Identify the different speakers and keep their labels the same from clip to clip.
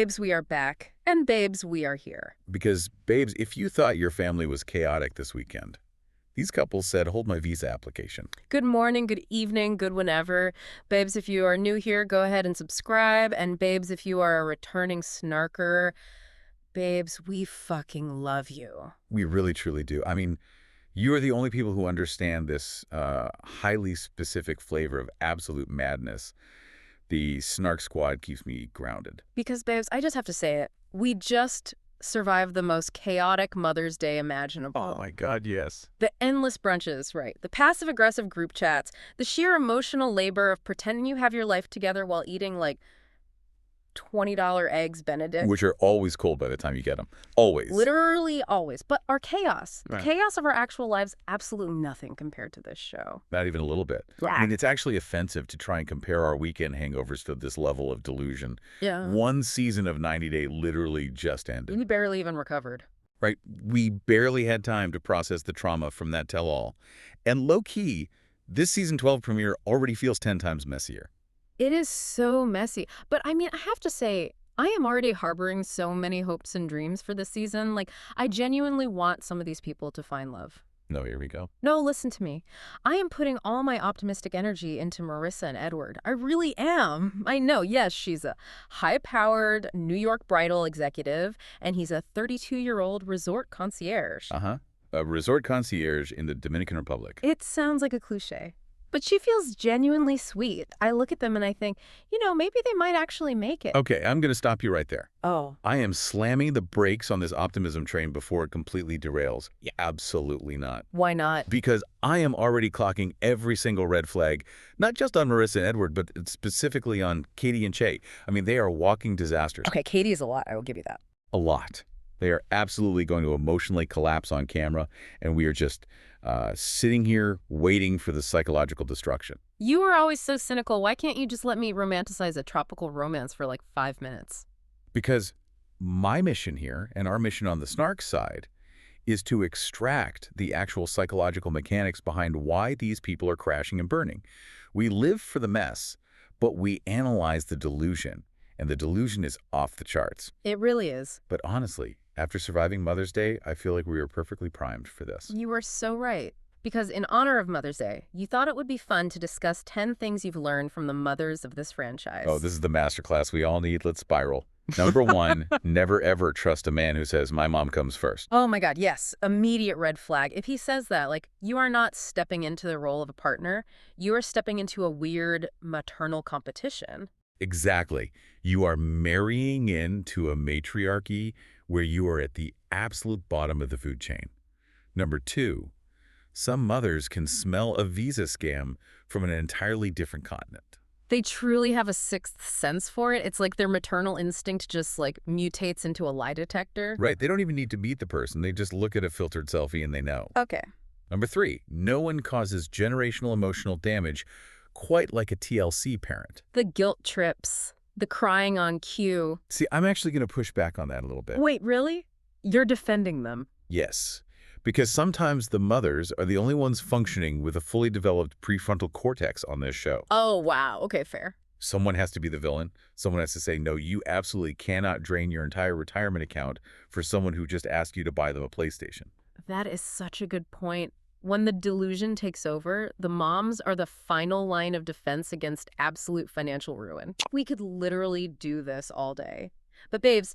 Speaker 1: Babes, we are back. And babes, we are here.
Speaker 2: Because, babes, if you thought your family was chaotic this weekend, these couples said, hold my visa application.
Speaker 1: Good morning, good evening, good whenever. Babes, if you are new here, go ahead and subscribe. And babes, if you are a returning snarker, babes, we fucking love you.
Speaker 2: We really, truly do. I mean, you are the only people who understand this highly specific flavor of absolute madness. The Snark Squad keeps me grounded.
Speaker 1: Because, babes, I just have to say it. We just survived the most chaotic Mother's Day imaginable.
Speaker 2: Oh, my God, yes.
Speaker 1: The endless brunches, right? The passive-aggressive group chats. The sheer emotional labor of pretending you have your life together while eating, like, $20 eggs Benedict.
Speaker 2: Which are always cold by the time you get them. Always.
Speaker 1: Literally always. But our chaos.
Speaker 2: Right.
Speaker 1: The chaos of our actual lives, absolutely nothing compared to this show.
Speaker 2: Not even a little bit.
Speaker 1: Yeah.
Speaker 2: I mean, it's actually offensive to try and compare our weekend hangovers to this level of delusion.
Speaker 1: Yeah.
Speaker 2: One season of 90 Day literally just ended.
Speaker 1: We barely even recovered.
Speaker 2: Right? We barely had time to process the trauma from that tell-all. And low-key, this season 12 premiere already feels 10 times messier.
Speaker 1: It is so messy. But I mean, I have to say, I am already harboring so many hopes and dreams for this season. Like, I genuinely want some of these people to find love.
Speaker 2: No, here we go.
Speaker 1: No, listen to me. I am putting all my optimistic energy into Marissa and Edward. I really am. I know, yes, she's a high-powered New York bridal executive, and he's a 32-year-old resort concierge.
Speaker 2: Uh-huh. A resort concierge in the Dominican Republic.
Speaker 1: It sounds like a cliche. But she feels genuinely sweet. I look at them and I think, you know, maybe they might actually make it.
Speaker 2: Okay, I'm going to stop you right there.
Speaker 1: Oh.
Speaker 2: I am slamming the brakes on this optimism train before it completely derails. Yeah, absolutely not.
Speaker 1: Why not?
Speaker 2: Because I am already clocking every single red flag, not just on Marissa and Edward, but specifically on Catie and Shea. I mean, they are walking disasters.
Speaker 1: Okay, Catie is a lot. I will give you that.
Speaker 2: A lot. They are absolutely going to emotionally collapse on camera, and we are just sitting here waiting for the psychological destruction.
Speaker 1: You are always so cynical. Why can't you just let me romanticize a tropical romance for like 5 minutes?
Speaker 2: Because my mission here, and our mission on the Snark side, is to extract the actual psychological mechanics behind why these people are crashing and burning. We live for the mess, but we analyze the delusion, and the delusion is off the charts.
Speaker 1: It really is.
Speaker 2: But honestly, after surviving Mother's Day, I feel like we are perfectly primed for this.
Speaker 1: You are so right. Because in honor of Mother's Day, you thought it would be fun to discuss 10 things you've learned from the mothers of this franchise.
Speaker 2: Oh, this is the masterclass we all need. Let's spiral. Number 1, never ever trust a man who says, my mom comes first.
Speaker 1: Oh my God, yes. Immediate red flag. If he says that, like, you are not stepping into the role of a partner. You are stepping into a weird maternal competition.
Speaker 2: Exactly. You are marrying into a matriarchy where you are at the absolute bottom of the food chain. Number 2, some mothers can smell a visa scam from an entirely different continent.
Speaker 1: They truly have a sixth sense for it. It's like their maternal instinct just like mutates into a lie detector.
Speaker 2: Right. They don't even need to meet the person. They just look at a filtered selfie and they know.
Speaker 1: Okay.
Speaker 2: Number 3, no one causes generational emotional damage quite like a TLC parent.
Speaker 1: The guilt trips. The crying on cue.
Speaker 2: See, I'm actually going to push back on that a little bit.
Speaker 1: Wait, really? You're defending them?
Speaker 2: Yes, because sometimes the mothers are the only ones functioning with a fully developed prefrontal cortex on this show.
Speaker 1: Oh, wow. Okay, fair.
Speaker 2: Someone has to be the villain. Someone has to say, no, you absolutely cannot drain your entire retirement account for someone who just asked you to buy them a PlayStation.
Speaker 1: That is such a good point. When the delusion takes over, the moms are the final line of defense against absolute financial ruin. We could literally do this all day. But babes,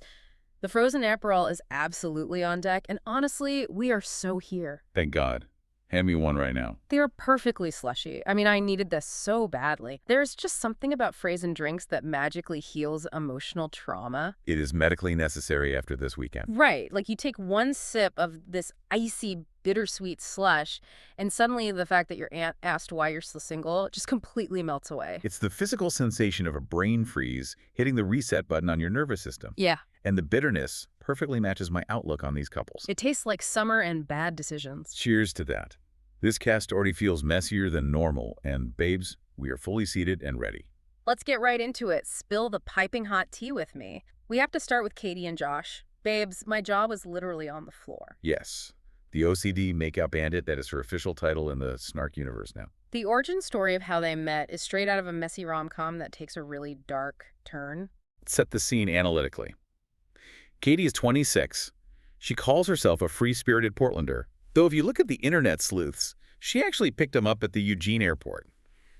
Speaker 1: the frozen Aperol is absolutely on deck, and honestly, we are so here.
Speaker 2: Thank God. Hand me one right now.
Speaker 1: They are perfectly slushy. I mean, I needed this so badly. There's just something about frozen drinks that magically heals emotional trauma.
Speaker 2: It is medically necessary after this weekend.
Speaker 1: Right. Like you take one sip of this icy, bittersweet slush, and suddenly the fact that your aunt asked why you're still single just completely melts away.
Speaker 2: It's the physical sensation of a brain freeze hitting the reset button on your nervous system.
Speaker 1: Yeah.
Speaker 2: And the bitterness perfectly matches my outlook on these couples.
Speaker 1: It tastes like summer and bad decisions.
Speaker 2: Cheers to that. This cast already feels messier than normal, and babes, we are fully seated and ready.
Speaker 1: Let's get right into it. Spill the piping hot tea with me. We have to start with Catie and Josh. Babes, my jaw was literally on the floor.
Speaker 2: Yes, the OCD makeup bandit, that is her official title in the Snark universe now.
Speaker 1: The origin story of how they met is straight out of a messy rom-com that takes a really dark turn.
Speaker 2: set the scene analytically. Catie is 26. She calls herself a free-spirited Portlander, though if you look at the internet sleuths, she actually picked him up at the Eugene airport,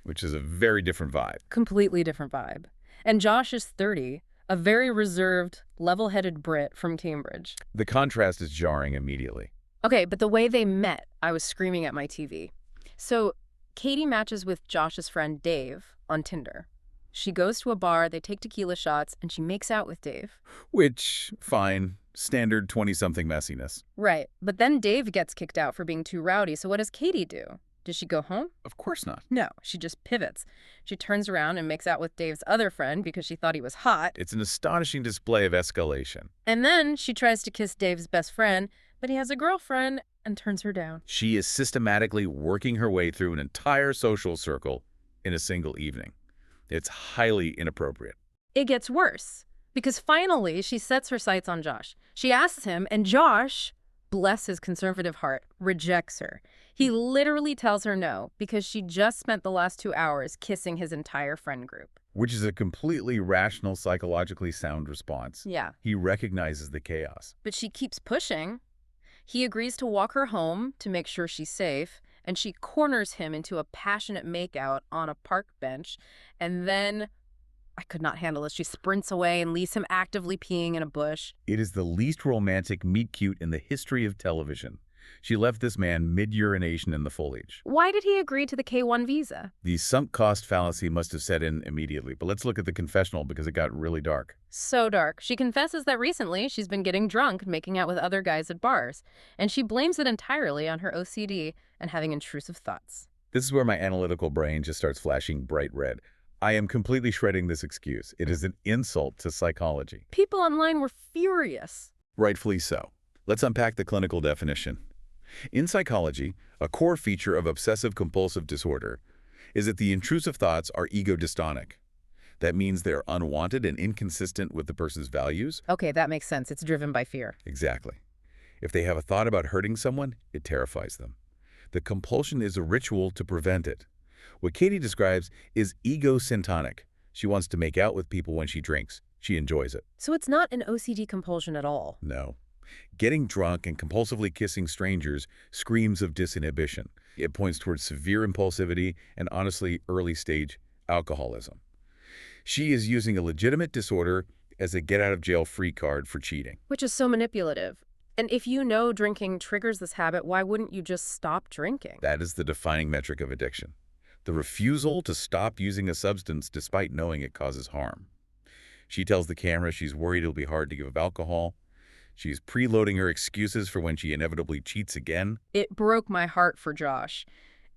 Speaker 2: which is a very different vibe.
Speaker 1: Completely different vibe. And Josh is 30, a very reserved, level-headed Brit from Cambridge.
Speaker 2: The contrast is jarring immediately.
Speaker 1: Okay, but the way they met, I was screaming at my TV. So Catie matches with Josh's friend Dave on Tinder. She goes to a bar, they take tequila shots, and she makes out with Dave.
Speaker 2: Which, fine, standard 20-something messiness.
Speaker 1: Right, but then Dave gets kicked out for being too rowdy, so what does Catie do? Does she go home?
Speaker 2: Of course not.
Speaker 1: No, she just pivots. She turns around and makes out with Dave's other friend because she thought he was hot.
Speaker 2: It's an astonishing display of escalation.
Speaker 1: And then she tries to kiss Dave's best friend, but he has a girlfriend and turns her down.
Speaker 2: She is systematically working her way through an entire social circle in a single evening. It's highly inappropriate.
Speaker 1: It gets worse, because finally she sets her sights on Josh. She asks him, and Josh, bless his conservative heart, rejects her. He literally tells her no, because she just spent the last 2 hours kissing his entire friend group.
Speaker 2: Which is a completely rational, psychologically sound response.
Speaker 1: Yeah.
Speaker 2: He recognizes the chaos.
Speaker 1: But she keeps pushing. He agrees to walk her home to make sure she's safe, and she corners him into a passionate makeout on a park bench, and then, I could not handle it, she sprints away and leaves him actively peeing in a bush.
Speaker 2: It is the least romantic meet-cute in the history of television. She left this man mid-urination in the foliage.
Speaker 1: Why did he agree to the K-1 visa?
Speaker 2: The sunk cost fallacy must have set in immediately, but let's look at the confessional because it got really dark.
Speaker 1: So dark. She confesses that recently she's been getting drunk and making out with other guys at bars, and she blames it entirely on her OCD and having intrusive thoughts.
Speaker 2: This is where my analytical brain just starts flashing bright red. I am completely shredding this excuse. It is an insult to psychology.
Speaker 1: People online were furious.
Speaker 2: Rightfully so. Let's unpack the clinical definition. In psychology, a core feature of obsessive-compulsive disorder is that the intrusive thoughts are ego-dystonic. That means they're unwanted and inconsistent with the person's values.
Speaker 1: Okay, that makes sense. It's driven by fear.
Speaker 2: Exactly. If they have a thought about hurting someone, it terrifies them. The compulsion is a ritual to prevent it. What Catie describes is ego-syntonic. She wants to make out with people when she drinks. She enjoys it.
Speaker 1: So it's not an OCD compulsion at all.
Speaker 2: No. Getting drunk and compulsively kissing strangers screams of disinhibition. It points towards severe impulsivity and, honestly, early-stage alcoholism. She is using a legitimate disorder as a get-out-of-jail-free card for cheating.
Speaker 1: Which is so manipulative. And if you know drinking triggers this habit, why wouldn't you just stop drinking?
Speaker 2: That is the defining metric of addiction. The refusal to stop using a substance despite knowing it causes harm. She tells the camera she's worried it'll be hard to give up alcohol. She's preloading her excuses for when she inevitably cheats again.
Speaker 1: It broke my heart for Josh.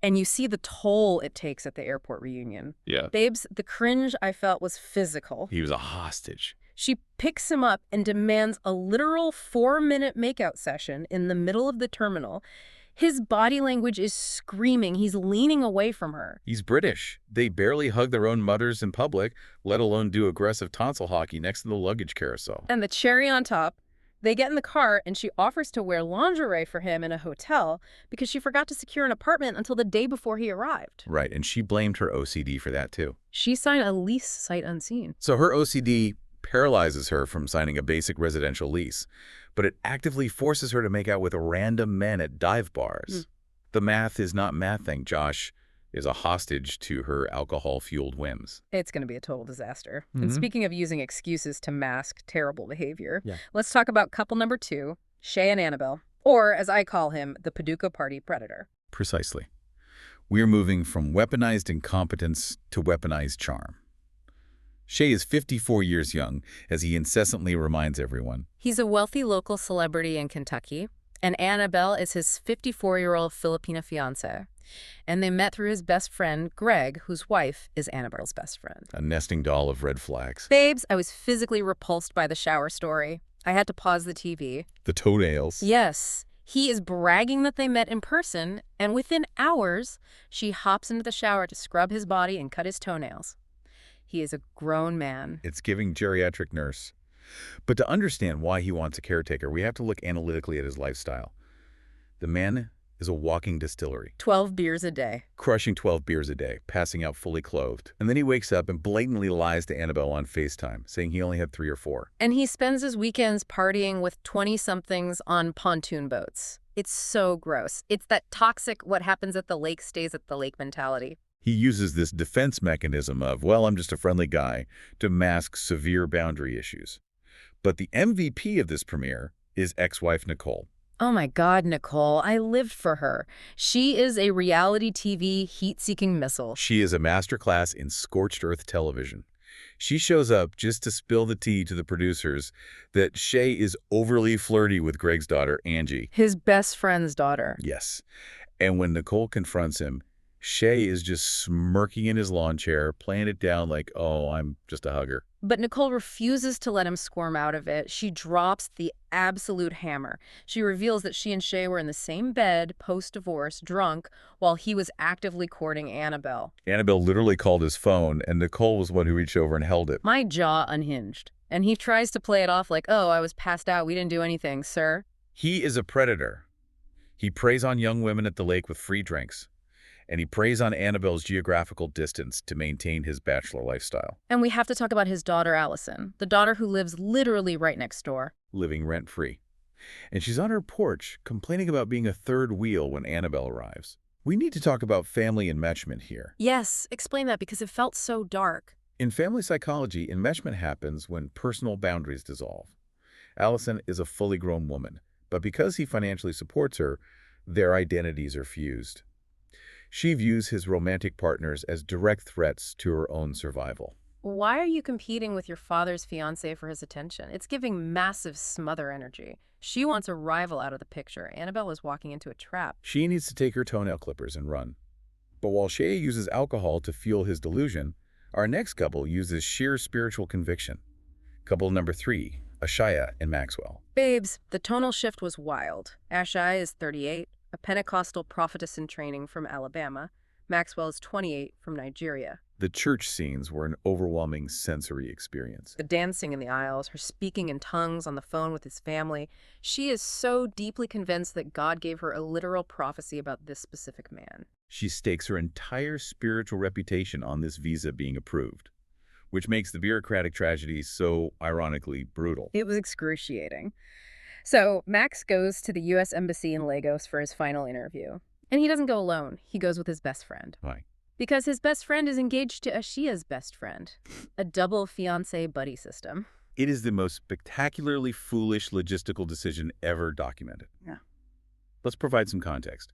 Speaker 1: And you see the toll it takes at the airport reunion.
Speaker 2: Yeah.
Speaker 1: Babes, the cringe I felt was physical.
Speaker 2: He was a hostage.
Speaker 1: She picks him up and demands a literal 4-minute makeout session in the middle of the terminal. His body language is screaming. He's leaning away from her.
Speaker 2: He's British. They barely hug their own mothers in public, let alone do aggressive tonsil hockey next to the luggage carousel.
Speaker 1: And the cherry on top, they get in the car and she offers to wear lingerie for him in a hotel because she forgot to secure an apartment until the day before he arrived.
Speaker 2: Right, and she blamed her OCD for that too.
Speaker 1: She signed a lease sight unseen.
Speaker 2: So her OCD paralyzes her from signing a basic residential lease, but it actively forces her to make out with random men at dive bars. The math is not mathing. Josh is a hostage to her alcohol-fueled whims.
Speaker 1: It's going to be a total disaster. And speaking of using excuses to mask terrible behavior,
Speaker 2: Yeah.
Speaker 1: let's talk about couple number 2, Shea and Anabelle, or as I call him, the Paducah party predator.
Speaker 2: Precisely. We're moving from weaponized incompetence to weaponized charm. Shea is 54 years young, as he incessantly reminds everyone.
Speaker 1: He's a wealthy local celebrity in Kentucky, and Anabelle is his 54-year-old Filipina fiancé. And they met through his best friend, Greg, whose wife is Annabelle's best friend.
Speaker 2: A nesting doll of red flags.
Speaker 1: Babes, I was physically repulsed by the shower story. I had to pause the TV.
Speaker 2: The toenails.
Speaker 1: Yes. He is bragging that they met in person, and within hours, she hops into the shower to scrub his body and cut his toenails. He is a grown man.
Speaker 2: It's giving geriatric nurse. But to understand why he wants a caretaker, we have to look analytically at his lifestyle. The man is a walking distillery,
Speaker 1: 12 beers a day.
Speaker 2: crushing 12 beers a day, passing out fully clothed. And then he wakes up and blatantly lies to Anabelle on FaceTime, saying he only had 3 or 4.
Speaker 1: And he spends his weekends partying with 20-somethings on pontoon boats. It's so gross. It's that toxic what happens at the lake stays at the lake mentality.
Speaker 2: He uses this defense mechanism of, well, I'm just a friendly guy, to mask severe boundary issues. But the MVP of this premiere is ex-wife Nicole.
Speaker 1: Oh my God, Nicole, I lived for her. She is a reality TV heat-seeking missile.
Speaker 2: She is a masterclass in scorched earth television. She shows up just to spill the tea to the producers that Shea is overly flirty with Greg's daughter, Angie.
Speaker 1: His best friend's daughter.
Speaker 2: Yes. And when Nicole confronts him, Shea is just smirking in his lawn chair, playing it down like, oh, I'm just a hugger.
Speaker 1: But Nicole refuses to let him squirm out of it. She drops the absolute hammer. She reveals that she and Shea were in the same bed, post-divorce, drunk, while he was actively courting Anabelle.
Speaker 2: Anabelle literally called his phone, and Nicole was the one who reached over and held it.
Speaker 1: My jaw unhinged. And he tries to play it off like, oh, I was passed out. We didn't do anything, sir.
Speaker 2: He is a predator. He preys on young women at the lake with free drinks. And he preys on Anabelle's geographical distance to maintain his bachelor lifestyle.
Speaker 1: And we have to talk about his daughter, Allison, the daughter who lives literally right next door.
Speaker 2: Living rent-free. And she's on her porch, complaining about being a third wheel when Anabelle arrives. We need to talk about family enmeshment here.
Speaker 1: Yes, explain that because it felt so dark.
Speaker 2: In family psychology, enmeshment happens when personal boundaries dissolve. Allison is a fully grown woman, but because he financially supports her, their identities are fused. She views his romantic partners as direct threats to her own survival.
Speaker 1: Why are you competing with your father's fiancé for his attention? It's giving massive smother energy. She wants a rival out of the picture. Anabelle is walking into a trap.
Speaker 2: She needs to take her toenail clippers and run. But while Shea uses alcohol to fuel his delusion, our next couple uses sheer spiritual conviction. Couple number 3, Ashia and Maxwell.
Speaker 1: Babes, the tonal shift was wild. Ashia is 38. A Pentecostal prophetess-in-training from Alabama. Maxwell is 28 from Nigeria.
Speaker 2: The church scenes were an overwhelming sensory experience.
Speaker 1: The dancing in the aisles, her speaking in tongues on the phone with his family. She is so deeply convinced that God gave her a literal prophecy about this specific man.
Speaker 2: She stakes her entire spiritual reputation on this visa being approved, which makes the bureaucratic tragedy so, ironically, brutal.
Speaker 1: It was excruciating. So Max goes to the U.S. Embassy in Lagos for his final interview. And he doesn't go alone. He goes with his best friend.
Speaker 2: Why?
Speaker 1: Because his best friend is engaged to Ashia's best friend. A double fiancé buddy system.
Speaker 2: It is the most spectacularly foolish logistical decision ever documented.
Speaker 1: Yeah.
Speaker 2: Let's provide some context.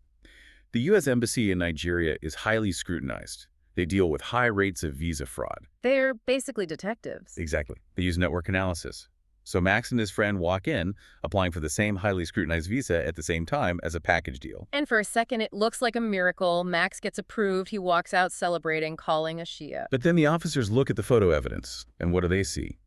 Speaker 2: The U.S. Embassy in Nigeria is highly scrutinized. They deal with high rates of visa fraud.
Speaker 1: They're basically detectives.
Speaker 2: Exactly. They use network analysis. So Max and his friend walk in, applying for the same highly scrutinized visa at the same time as a package deal.
Speaker 1: And for a second, it looks like a miracle. Max gets approved. He walks out celebrating, calling Ashia.
Speaker 2: But then the officers look at the photo evidence, and what do they see?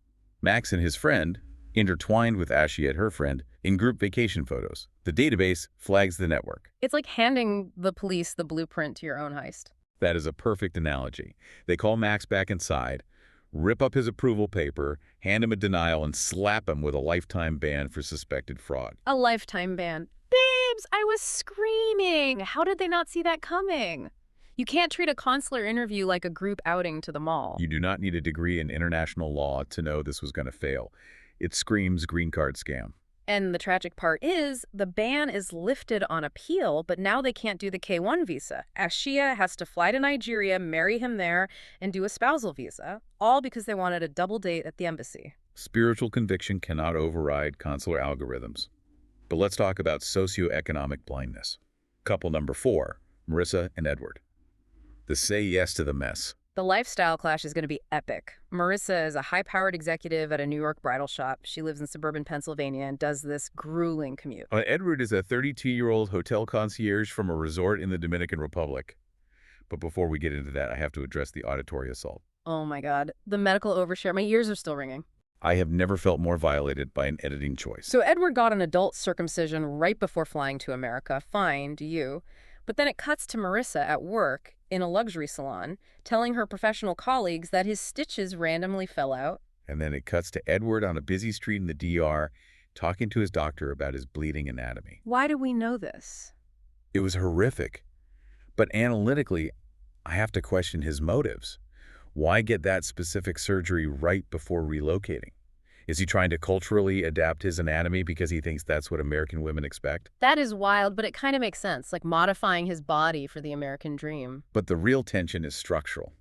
Speaker 2: Max and his friend, intertwined with Ashia and her friend, in group vacation photos. The database flags the network.
Speaker 1: It's like handing the police the blueprint to your own heist.
Speaker 2: That is a perfect analogy. They call Max back inside, rip up his approval paper, hand him a denial, and slap him with a lifetime ban for suspected fraud.
Speaker 1: A lifetime ban. Babes, I was screaming. How did they not see that coming? You can't treat a consular interview like a group outing to the mall.
Speaker 2: You do not need a degree in international law to know this was going to fail. It screams green card scam.
Speaker 1: And the tragic part is, the ban is lifted on appeal, but now they can't do the K-1 visa. Ashia has to fly to Nigeria, marry him there, and do a spousal visa, all because they wanted a double date at the embassy.
Speaker 2: Spiritual conviction cannot override consular algorithms. But let's talk about socioeconomic blindness. Couple number 4, Marissa and Edward. The say yes to the mess.
Speaker 1: The lifestyle clash is going to be epic. Marissa is a high-powered executive at a New York bridal shop. She lives in suburban Pennsylvania and does this grueling commute.
Speaker 2: Edward is a 32-year-old hotel concierge from a resort in the Dominican Republic. But before we get into that, I have to address the auditory assault.
Speaker 1: Oh my God. The medical overshare. My ears are still ringing.
Speaker 2: I have never felt more violated by an editing choice.
Speaker 1: So Edward got an adult circumcision right before flying to America. Fine, do you? But then it cuts to Marissa at work in a luxury salon, telling her professional colleagues that his stitches randomly fell out.
Speaker 2: And then it cuts to Edward on a busy street in the DR, talking to his doctor about his bleeding anatomy.
Speaker 1: Why do we know this?
Speaker 2: It was horrific. But analytically, I have to question his motives. Why get that specific surgery right before relocating? Is he trying to culturally adapt his anatomy because he thinks that's what American women expect?
Speaker 1: That is wild, but it kind of makes sense, like modifying his body for the American dream.
Speaker 2: But the real tension is structural.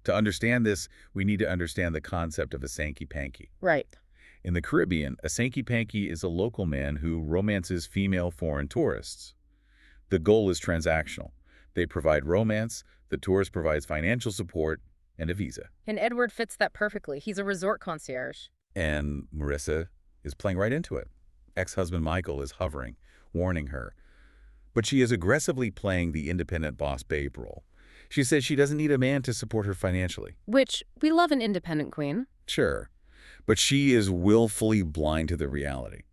Speaker 2: To understand this, we need to understand the concept of a sankey-panky.
Speaker 1: Right.
Speaker 2: In the Caribbean, a sankey-panky is a local man who romances female foreign tourists. The goal is transactional. They provide romance, the tourist provides financial support, and a visa.
Speaker 1: And Edward fits that perfectly. He's a resort concierge.
Speaker 2: And Marissa is playing right into it. Ex-husband Michael is hovering, warning her. But she is aggressively playing the independent boss babe role. She says she doesn't need a man to support her financially.
Speaker 1: Which, we love an independent queen.
Speaker 2: Sure. But she is willfully blind to the reality.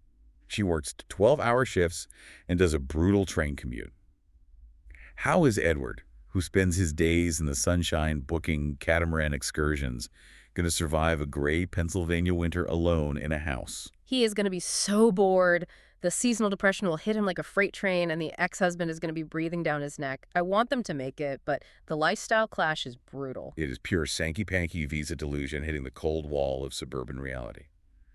Speaker 2: She works 12-hour shifts and does a brutal train commute. How is Edward, who spends his days in the sunshine booking catamaran excursions, going to survive a gray Pennsylvania winter alone in a house?
Speaker 1: He is going to be so bored. The seasonal depression will hit him like a freight train, and the ex-husband is going to be breathing down his neck. I want them to make it, but the lifestyle clash is brutal.
Speaker 2: It is pure sankey-panky visa delusion hitting the cold wall of suburban reality,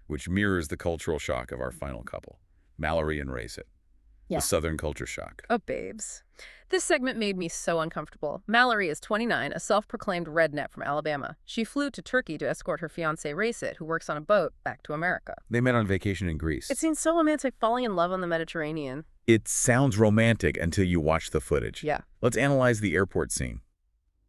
Speaker 2: which mirrors the cultural shock of our final couple, Mallorie and Raşit.
Speaker 1: Yeah.
Speaker 2: The Southern culture shock.
Speaker 1: Oh, babes. This segment made me so uncomfortable. Mallorie is 29, a self-proclaimed redneck from Alabama. She flew to Turkey to escort her fiancé Raşit, who works on a boat, back to America.
Speaker 2: They met on vacation in Greece.
Speaker 1: It seems so romantic, falling in love on the Mediterranean.
Speaker 2: It sounds romantic until you watch the footage.
Speaker 1: Yeah.
Speaker 2: Let's analyze the airport scene.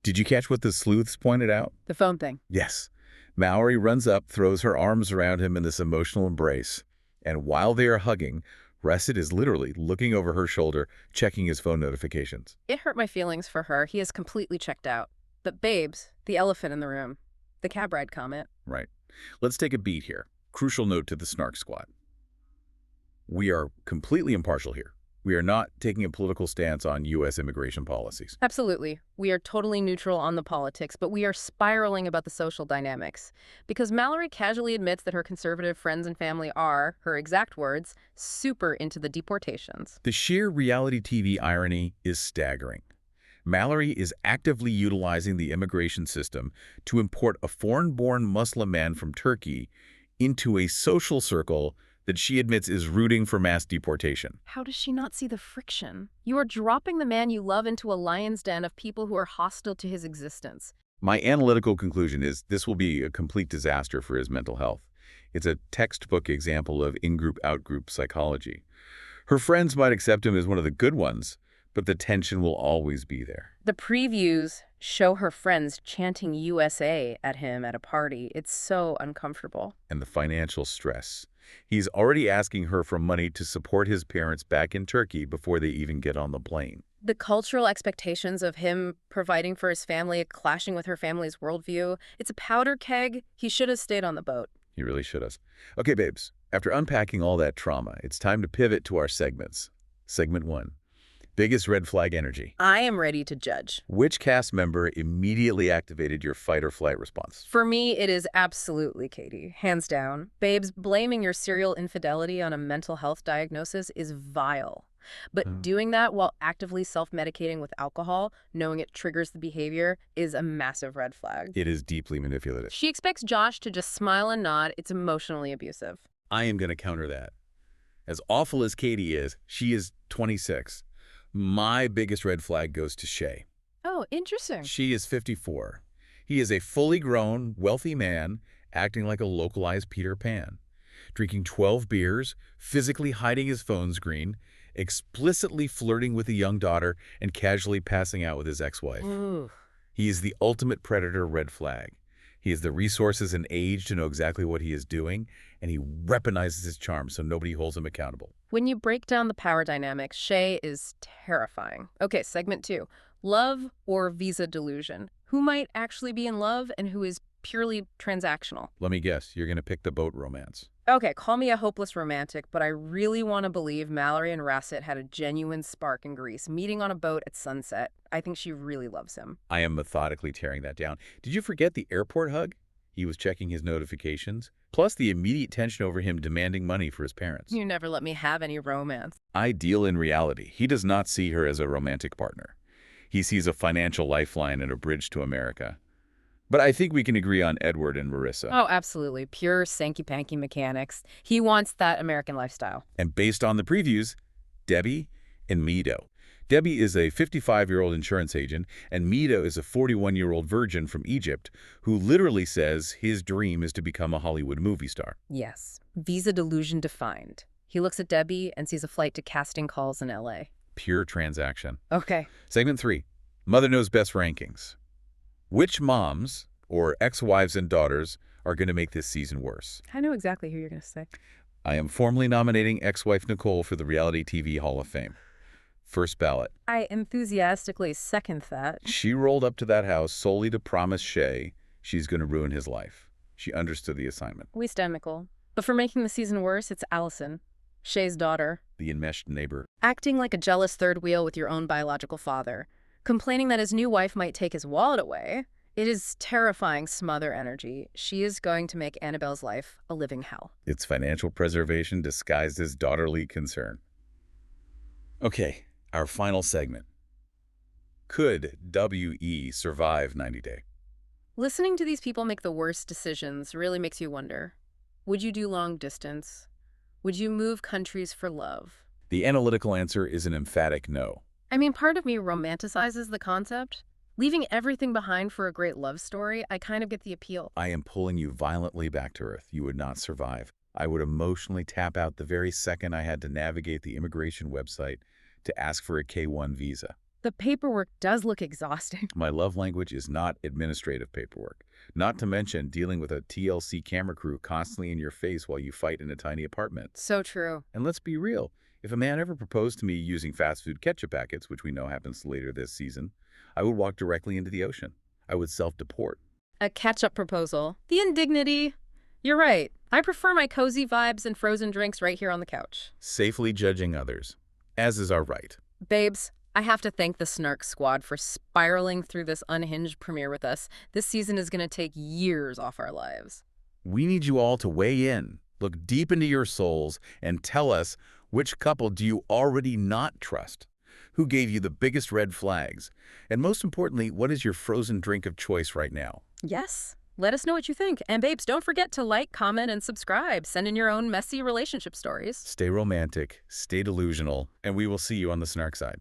Speaker 2: Did you catch what the sleuths pointed out?
Speaker 1: The phone thing.
Speaker 2: Yes. Mallorie runs up, throws her arms around him in this emotional embrace. And while they are hugging, Raşit is literally looking over her shoulder, checking his phone notifications.
Speaker 1: It hurt my feelings for her. He is completely checked out. But babes, the elephant in the room. The cab ride comment.
Speaker 2: Right. Let's take a beat here. Crucial note to the Snark squad. We are completely impartial here. We are not taking a political stance on U.S. immigration policies.
Speaker 1: Absolutely. We are totally neutral on the politics, but we are spiraling about the social dynamics. Because Mallorie casually admits that her conservative friends and family are, her exact words, super into the deportations.
Speaker 2: The sheer reality TV irony is staggering. Mallorie is actively utilizing the immigration system to import a foreign-born Muslim man from Turkey into a social circle that she admits is rooting for mass deportation.
Speaker 1: How does she not see the friction? You are dropping the man you love into a lion's den of people who are hostile to his existence.
Speaker 2: My analytical conclusion is this will be a complete disaster for his mental health. It's a textbook example of in-group, out-group psychology. Her friends might accept him as one of the good ones, but the tension will always be there.
Speaker 1: The previews show her friends chanting USA at him at a party. It's so uncomfortable.
Speaker 2: And the financial stress. He's already asking her for money to support his parents back in Turkey before they even get on the plane.
Speaker 1: The cultural expectations of him providing for his family, clashing with her family's worldview. It's a powder keg. He should have stayed on the boat.
Speaker 2: He really should have. Okay, babes. After unpacking all that trauma, it's time to pivot to our segments. Segment 1. Biggest red flag energy.
Speaker 1: I am ready to judge.
Speaker 2: Which cast member immediately activated your fight or flight response?
Speaker 1: For me, it is absolutely Catie, hands down. Babes, blaming your serial infidelity on a mental health diagnosis is vile. But doing that while actively self-medicating with alcohol, knowing it triggers the behavior, is a massive red flag.
Speaker 2: It is deeply manipulative.
Speaker 1: She expects Josh to just smile and nod. It's emotionally abusive.
Speaker 2: I am going to counter that. As awful as Catie is, she is 26. My biggest red flag goes to Shea.
Speaker 1: Oh, interesting.
Speaker 2: She is 54. He is a fully grown, wealthy man acting like a localized Peter Pan, drinking 12 beers, physically hiding his phone screen, explicitly flirting with a young daughter, and casually passing out with his ex-wife.
Speaker 1: Ooh.
Speaker 2: He is the ultimate predator red flag. He has the resources and age to know exactly what he is doing, and he weaponizes his charm so nobody holds him accountable.
Speaker 1: When you break down the power dynamics, Shea is terrifying. Okay, segment 2. Love or visa delusion. Who might actually be in love and who is purely transactional?
Speaker 2: Let me guess, you're going to pick the boat romance.
Speaker 1: Okay, call me a hopeless romantic, but I really want to believe Mallorie and Raşit had a genuine spark in Greece, meeting on a boat at sunset. I think she really loves him.
Speaker 2: I am methodically tearing that down. Did you forget the airport hug? He was checking his notifications, plus the immediate tension over him demanding money for his parents.
Speaker 1: You never let me have any romance.
Speaker 2: Ideal in reality, he does not see her as a romantic partner. He sees a financial lifeline and a bridge to America. But I think we can agree on Edward and Marissa.
Speaker 1: Oh, absolutely. Pure sanky-panky mechanics. He wants that American lifestyle.
Speaker 2: And based on the previews, Debbie and Mido. Debbie is a 55-year-old insurance agent, and Mido is a 41-year-old virgin from Egypt who literally says his dream is to become a Hollywood movie star.
Speaker 1: Yes. Visa delusion defined. He looks at Debbie and sees a flight to casting calls in L.A.
Speaker 2: Pure transaction.
Speaker 1: Okay.
Speaker 2: Segment 3. Mother Knows Best Rankings. Which moms, or ex-wives and daughters, are going to make this season worse?
Speaker 1: I know exactly who you're going to say.
Speaker 2: I am formally nominating ex-wife Nicole for the Reality TV Hall of Fame. First ballot.
Speaker 1: I enthusiastically second that.
Speaker 2: She rolled up to that house solely to promise Shea she's going to ruin his life. She understood the assignment.
Speaker 1: We stand Nicole. But for making the season worse, it's Allison, Shea's daughter.
Speaker 2: The enmeshed neighbor.
Speaker 1: Acting like a jealous third wheel with your own biological father. Complaining that his new wife might take his wallet away. It is terrifying smother energy. She is going to make Annabelle's life a living hell.
Speaker 2: It's financial preservation disguised as daughterly concern. Okay, our final segment. Could W.E. survive 90 Day?
Speaker 1: Listening to these people make the worst decisions really makes you wonder. Would you do long distance? Would you move countries for love?
Speaker 2: The analytical answer is an emphatic no.
Speaker 1: I mean, part of me romanticizes the concept. Leaving everything behind for a great love story, I kind of get the appeal.
Speaker 2: I am pulling you violently back to earth. You would not survive. I would emotionally tap out the very second I had to navigate the immigration website to ask for a K-1 visa.
Speaker 1: The paperwork does look exhausting.
Speaker 2: My love language is not administrative paperwork. Not to mention dealing with a TLC camera crew constantly in your face while you fight in a tiny apartment.
Speaker 1: So true.
Speaker 2: And let's be real. If a man ever proposed to me using fast food ketchup packets, which we know happens later this season, I would walk directly into the ocean. I would self-deport.
Speaker 1: A catch-up proposal. The indignity. You're right. I prefer my cozy vibes and frozen drinks right here on the couch.
Speaker 2: Safely judging others, as is our right.
Speaker 1: Babes, I have to thank the Snark squad for spiraling through this unhinged premiere with us. This season is going to take years off our lives.
Speaker 2: We need you all to weigh in, look deep into your souls, and tell us which couple do you already not trust? Who gave you the biggest red flags? And most importantly, what is your frozen drink of choice right now?
Speaker 1: Yes. Let us know what you think. And babes, don't forget to like, comment, and subscribe. Send in your own messy relationship stories.
Speaker 2: Stay romantic, stay delusional, and we will see you on the Snark side.